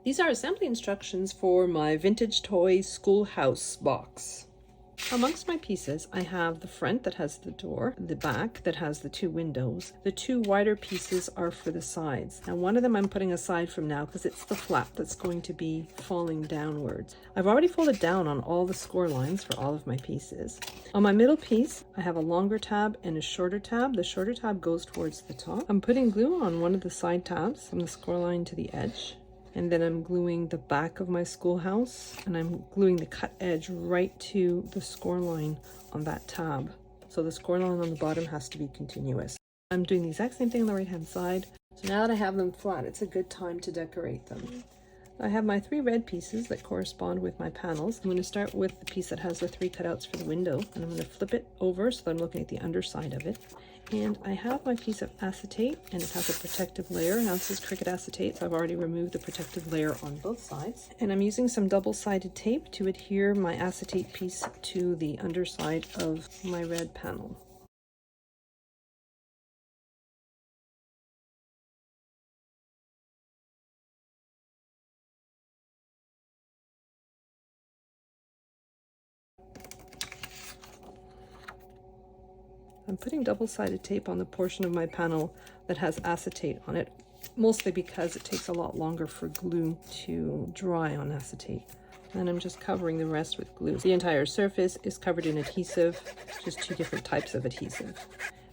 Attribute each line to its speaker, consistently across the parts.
Speaker 1: These are assembly instructions for my vintage toy schoolhouse box. Amongst my pieces, I have the front that has the door, the back that has the two windows. The two wider pieces are for the sides. And one of them I'm putting aside from now because it's the flap that's going to be falling downwards. I've already folded down on all the score lines for all of my pieces. On my middle piece, I have a longer tab and a shorter tab. The shorter tab goes towards the top. I'm putting glue on one of the side tabs from the score line to the edge. And then I'm gluing the back of my schoolhouse, and I'm gluing the cut edge right to the score line on that tab. So the score line on the bottom has to be continuous. I'm doing the exact same thing on the right hand side. So now that I have them flat, it's a good time to decorate them. I have my 3 red pieces that correspond with my panels. I'm going to start with the piece that has the 3 cutouts for the window, and I'm going to flip it over so that I'm looking at the underside of it. And I have my piece of acetate, and it has a protective layer. Now this is Cricut acetate, so I've already removed the protective layer on both sides. And I'm using some double-sided tape to adhere my acetate piece to the underside of my red panel. I'm putting double-sided tape on the portion of my panel that has acetate on it, mostly because it takes a lot longer for glue to dry on acetate. And I'm just covering the rest with glue. The entire surface is covered in adhesive, just 2 different types of adhesive.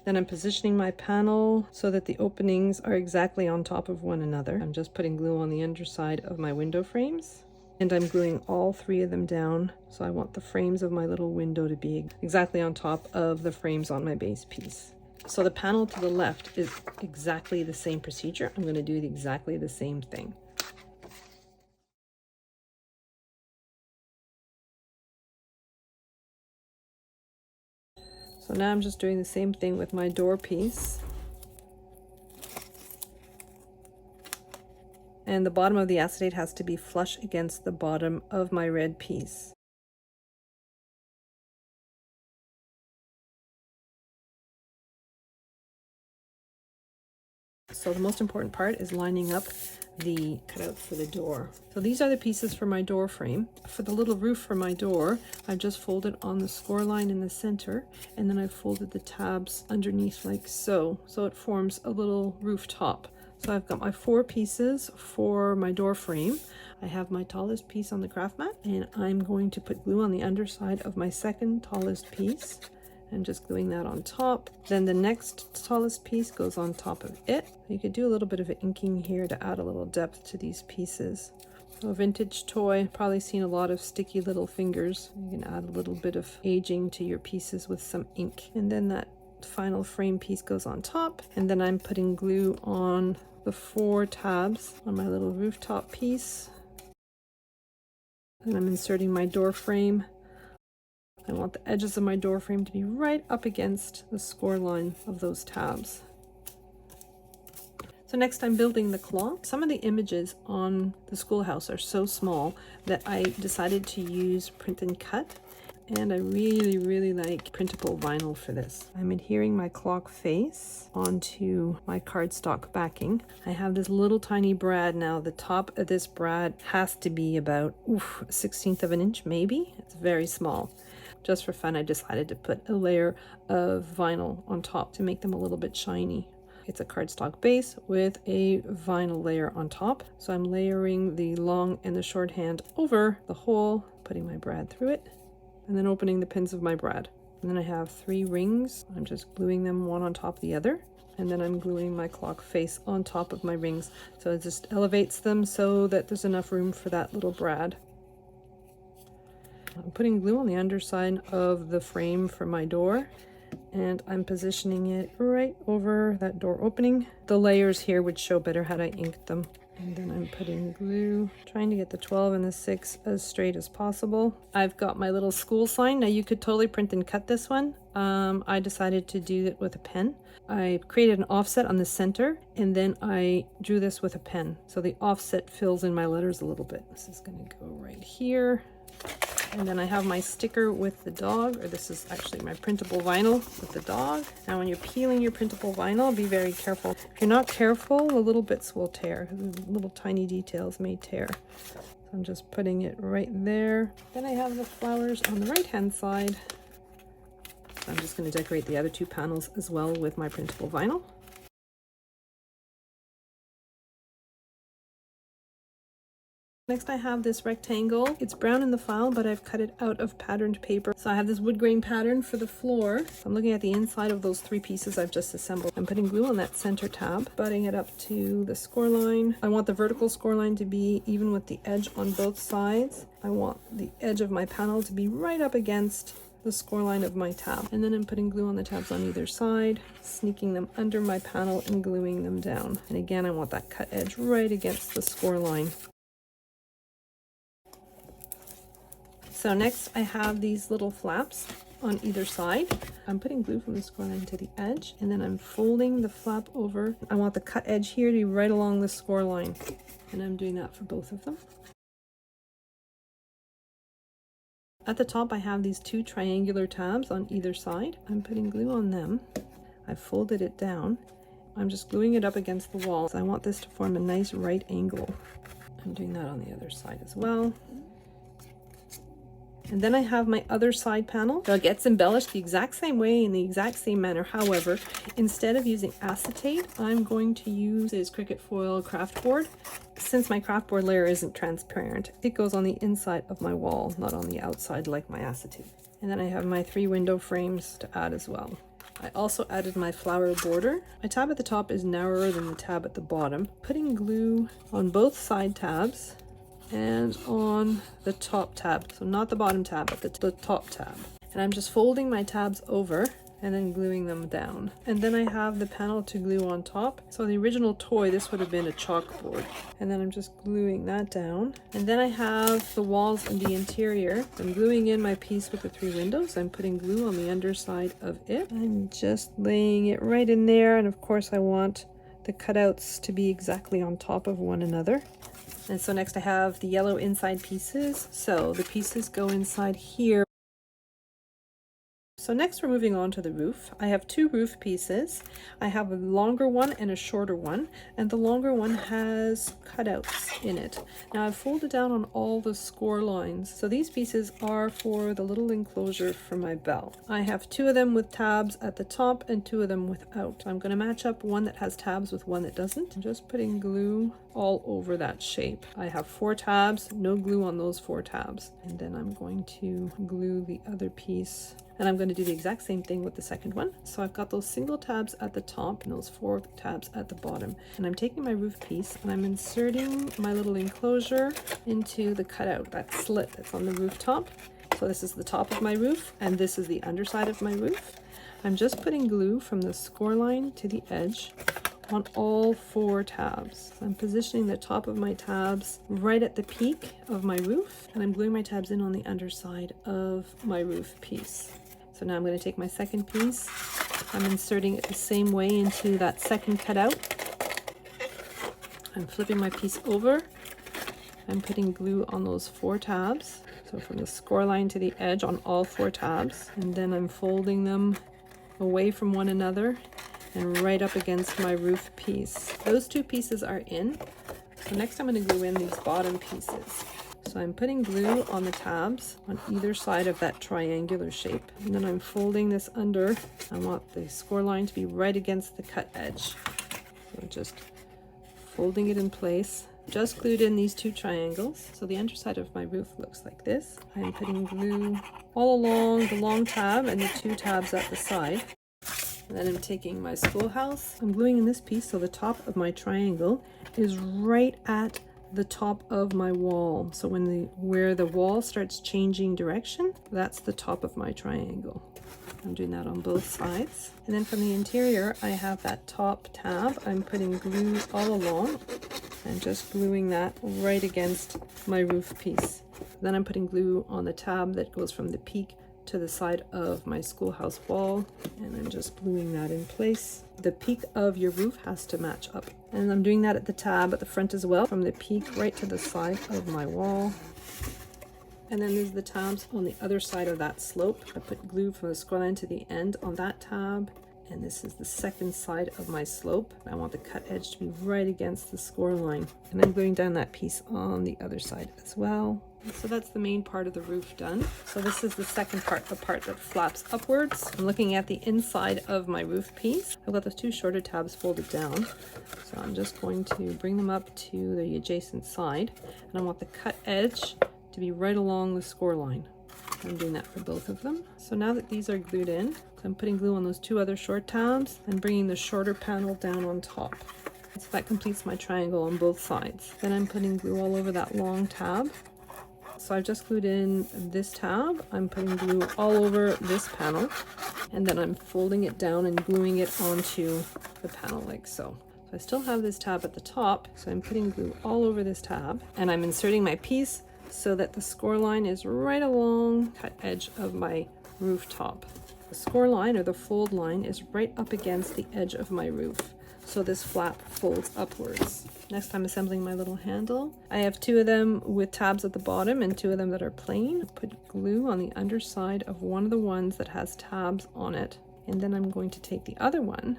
Speaker 1: Then I'm positioning my panel so that the openings are exactly on top of one another. I'm just putting glue on the underside of my window frames. And I'm gluing all 3 of them down. So I want the frames of my little window to be exactly on top of the frames on my base piece. So the panel to the left is exactly the same procedure. I'm going to do exactly the same thing. So now I'm just doing the same thing with my door piece. And the bottom of the acetate has to be flush against the bottom of my red piece. So the most important part is lining up the cutout for the door. So these are the pieces for my door frame. For the little roof for my door, I've just folded on the score line in the center, and then I've folded the tabs underneath like so. So it forms a little roof top. So I've got my 4 pieces for my door frame. I have my tallest piece on the craft mat, and I'm going to put glue on the underside of my second tallest piece. I'm just gluing that on top. Then the next tallest piece goes on top of it. You could do a little bit of inking here to add a little depth to these pieces. So vintage toy, probably seen a lot of sticky little fingers. You can add a little bit of aging to your pieces with some ink. And then that final frame piece goes on top. And then I'm putting glue on the 4 tabs on my little rooftop piece. And I'm inserting my door frame. I want the edges of my door frame to be right up against the score line of those tabs. So next I'm building the claw. Some of the images on the schoolhouse are so small that I decided to use print and cut. And I really like printable vinyl for this. I'm adhering my clock face onto my cardstock backing. I have this little tiny brad now. The top of this brad has to be about 1/16 of an inch, maybe. It's very small. Just for fun, I decided to put a layer of vinyl on top to make them a little bit shiny. It's a cardstock base with a vinyl layer on top. So I'm layering the long and the short hand over the hole, putting my brad through it, and then opening the pins of my brad. And then I have 3 rings. I'm just gluing them one on top of the other. And then I'm gluing my clock face on top of my rings. So it just elevates them so that there's enough room for that little brad. I'm putting glue on the underside of the frame for my door, and I'm positioning it right over that door opening. The layers here would show better had I inked them. And then I'm putting glue, trying to get the 12 and the 6 as straight as possible. I've got my little school sign. Now you could totally print and cut this one. I decided to do it with a pen. I created an offset on the center, and then I drew this with a pen. So the offset fills in my letters a little bit. This is gonna go right here. And then I have my sticker with the dog, or this is actually my printable vinyl with the dog. Now when you're peeling your printable vinyl, be very careful. If you're not careful, the little bits will tear. The little tiny details may tear. So I'm just putting it right there. Then I have the flowers on the right hand side. So I'm just going to decorate the other two panels as well with my printable vinyl. Next I have this rectangle. It's brown in the file, but I've cut it out of patterned paper. So I have this wood grain pattern for the floor. I'm looking at the inside of those 3 pieces I've just assembled. I'm putting glue on that center tab, butting it up to the score line. I want the vertical score line to be even with the edge on both sides. I want the edge of my panel to be right up against the score line of my tab. And then I'm putting glue on the tabs on either side, sneaking them under my panel and gluing them down. And again, I want that cut edge right against the score line. So next I have these little flaps on either side. I'm putting glue from the score line to the edge, and then I'm folding the flap over. I want the cut edge here to be right along the score line, and I'm doing that for both of them. At the top I have these 2 triangular tabs on either side. I'm putting glue on them. I've folded it down. I'm just gluing it up against the wall. So I want this to form a nice right angle. I'm doing that on the other side as well. And then I have my other side panel. So it gets embellished the exact same way in the exact same manner. However, instead of using acetate, I'm going to use this Cricut foil craft board. Since my craft board layer isn't transparent, it goes on the inside of my wall, not on the outside like my acetate. And then I have my 3 window frames to add as well. I also added my flower border. My tab at the top is narrower than the tab at the bottom. Putting glue on both side tabs and on the top tab, so not the bottom tab but the top tab, and I'm just folding my tabs over and then gluing them down. And then I have the panel to glue on top. So the original toy, this would have been a chalkboard, and then I'm just gluing that down. And then I have the walls and the interior. I'm gluing in my piece with the 3 windows. I'm putting glue on the underside of it. I'm just laying it right in there, and of course I want the cutouts to be exactly on top of one another. And so next I have the yellow inside pieces. So the pieces go inside here. So next we're moving on to the roof. I have 2 roof pieces. I have a longer one and a shorter one, and the longer one has cutouts in it. Now I've folded down on all the score lines. So these pieces are for the little enclosure for my bell. I have 2 of them with tabs at the top and 2 of them without. I'm going to match up one that has tabs with one that doesn't. I'm just putting glue all over that shape. I have 4 tabs, no glue on those 4 tabs. And then I'm going to glue the other piece. And I'm going to do the exact same thing with the second one. So I've got those single tabs at the top and those 4 tabs at the bottom. And I'm taking my roof piece and I'm inserting my little enclosure into the cutout, that slit that's on the rooftop. So this is the top of my roof and this is the underside of my roof. I'm just putting glue from the score line to the edge on all 4 tabs. I'm positioning the top of my tabs right at the peak of my roof, and I'm gluing my tabs in on the underside of my roof piece. So now I'm going to take my second piece. I'm inserting it the same way into that second cutout. I'm flipping my piece over. I'm putting glue on those 4 tabs. So from the score line to the edge on all 4 tabs. And then I'm folding them away from one another and right up against my roof piece. Those 2 pieces are in. So next I'm going to glue in these bottom pieces. So I'm putting glue on the tabs on either side of that triangular shape. And then I'm folding this under. I want the score line to be right against the cut edge. So just folding it in place. Just glued in these 2 triangles. So the underside of my roof looks like this. I'm putting glue all along the long tab and the 2 tabs at the side. And then I'm taking my schoolhouse. I'm gluing in this piece so the top of my triangle is right at the top of my wall. So where the wall starts changing direction, that's the top of my triangle. I'm doing that on both sides. And then from the interior, I have that top tab. I'm putting glue all along and just gluing that right against my roof piece. Then I'm putting glue on the tab that goes from the peak to the side of my schoolhouse wall, and I'm just gluing that in place. The peak of your roof has to match up, and I'm doing that at the tab at the front as well, from the peak right to the side of my wall. And then there's the tabs on the other side of that slope. I put glue from the score line to the end on that tab. And this is the second side of my slope. I want the cut edge to be right against the score line. And I'm gluing down that piece on the other side as well. So that's the main part of the roof done. So this is the second part, the part that flaps upwards. I'm looking at the inside of my roof piece. I've got those two shorter tabs folded down. So I'm just going to bring them up to the adjacent side. And I want the cut edge to be right along the score line. I'm doing that for both of them. So now that these are glued in, I'm putting glue on those two other short tabs and bringing the shorter panel down on top. So that completes my triangle on both sides. Then I'm putting glue all over that long tab. So I've just glued in this tab. I'm putting glue all over this panel, and then I'm folding it down and gluing it onto the panel like so. So I still have this tab at the top, so I'm putting glue all over this tab, and I'm inserting my piece so that the score line is right along the cut edge of my rooftop. The score line, or the fold line, is right up against the edge of my roof, so this flap folds upwards. Next, I'm assembling my little handle. I have two of them with tabs at the bottom and two of them that are plain. I put glue on the underside of one of the ones that has tabs on it, and then I'm going to take the other one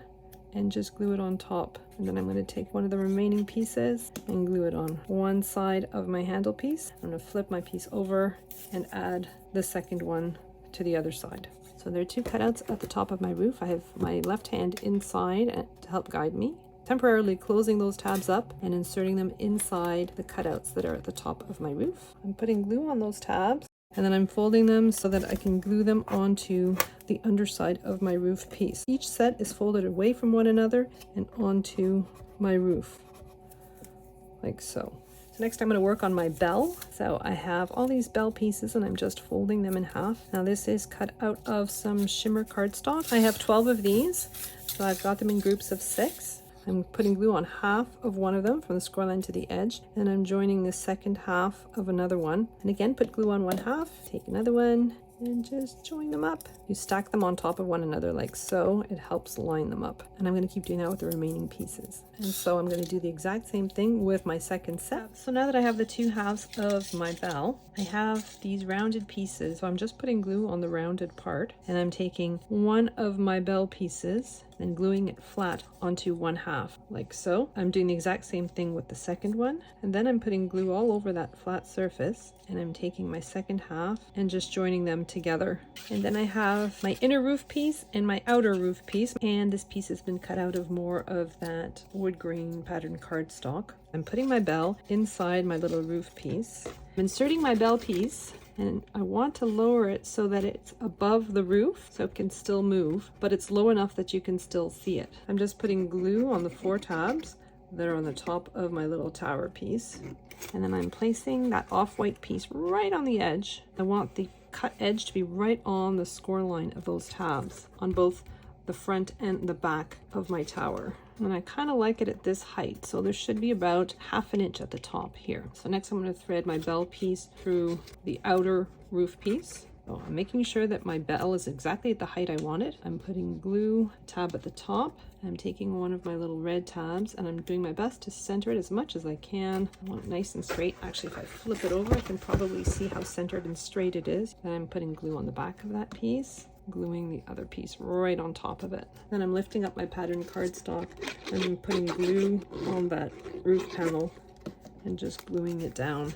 Speaker 1: and just glue it on top. And then I'm going to take one of the remaining pieces and glue it on one side of my handle piece. I'm going to flip my piece over and add the second one to the other side. So there are two cutouts at the top of my roof. I have my left hand inside to help guide me, temporarily closing those tabs up and inserting them inside the cutouts that are at the top of my roof. I'm putting glue on those tabs, and then I'm folding them so that I can glue them onto the underside of my roof piece. Each set is folded away from one another and onto my roof, like so. So next I'm going to work on my bell. So I have all these bell pieces and I'm just folding them in half. Now this is cut out of some shimmer cardstock. I have 12 of these, so I've got them in groups of 6. I'm putting glue on half of one of them from the score line to the edge, and I'm joining the second half of another one. And again, put glue on one half, take another one, and just join them up. You stack them on top of one another like so. It helps line them up. And I'm going to keep doing that with the remaining pieces. And so I'm going to do the exact same thing with my second set. So now that I have the two halves of my bell, I have these rounded pieces. So I'm just putting glue on the rounded part, and I'm taking one of my bell pieces and gluing it flat onto one half like so. I'm doing the exact same thing with the second one, and then I'm putting glue all over that flat surface, and I'm taking my second half and just joining them together. And then I have my inner roof piece and my outer roof piece, and this piece has been cut out of more of that wood grain pattern cardstock. I'm putting my bell inside my little roof piece. I'm inserting my bell piece, and I want to lower it so that it's above the roof so it can still move, but it's low enough that you can still see it. I'm just putting glue on the 4 tabs that are on the top of my little tower piece, and then I'm placing that off-white piece right on the edge. I want the cut edge to be right on the score line of those tabs on both the front and the back of my tower. And I kind of like it at this height, so there should be about 1/2 inch at the top here. So next I'm going to thread my bell piece through the outer roof piece. So I'm making sure that my bell is exactly at the height I want it. I'm putting glue tab at the top. I'm taking one of my little red tabs and I'm doing my best to center it as much as I can. I want it nice and straight. Actually, if I flip it over, I can probably see how centered and straight it is. Then I'm putting glue on the back of that piece, gluing the other piece right on top of it. Then I'm lifting up my pattern cardstock and I'm putting glue on that roof panel and just gluing it down.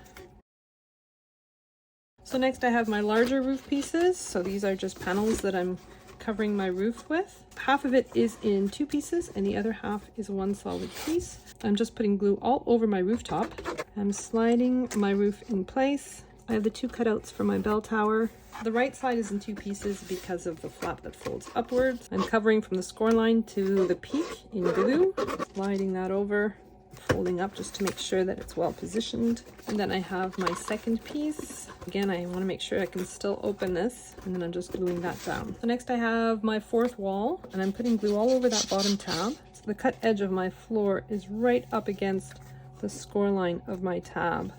Speaker 1: So next I have my larger roof pieces. So these are just panels that I'm covering my roof with. Half of it is in 2 pieces and the other half is one solid piece. I'm just putting glue all over my rooftop. I'm sliding my roof in place. I have the 2 cutouts for my bell tower. The right side is in 2 pieces because of the flap that folds upwards. I'm covering from the score line to the peak in glue, sliding that over, folding up just to make sure that it's well positioned. And then I have my second piece. Again, I want to make sure I can still open this, and then I'm just gluing that down. So next I have my 4th wall, and I'm putting glue all over that bottom tab. So the cut edge of my floor is right up against the score line of my tab.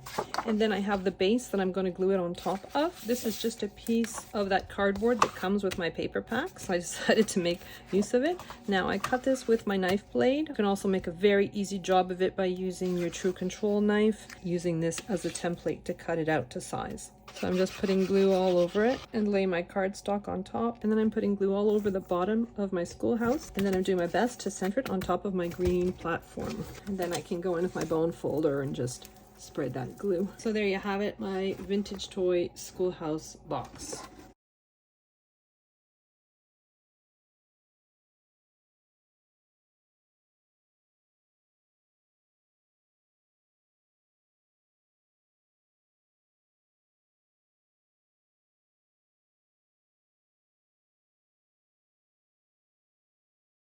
Speaker 1: And then I have the base that I'm going to glue it on top of. This is just a piece of that cardboard that comes with my paper pack, so I decided to make use of it. Now I cut this with my knife blade. You can also make a very easy job of it by using your True Control knife, using this as a template to cut it out to size. So I'm just putting glue all over it and lay my cardstock on top. And then I'm putting glue all over the bottom of my schoolhouse. And then I'm doing my best to center it on top of my green platform. And then I can go in with my bone folder and just spread that glue. So there you have it, my vintage toy schoolhouse box.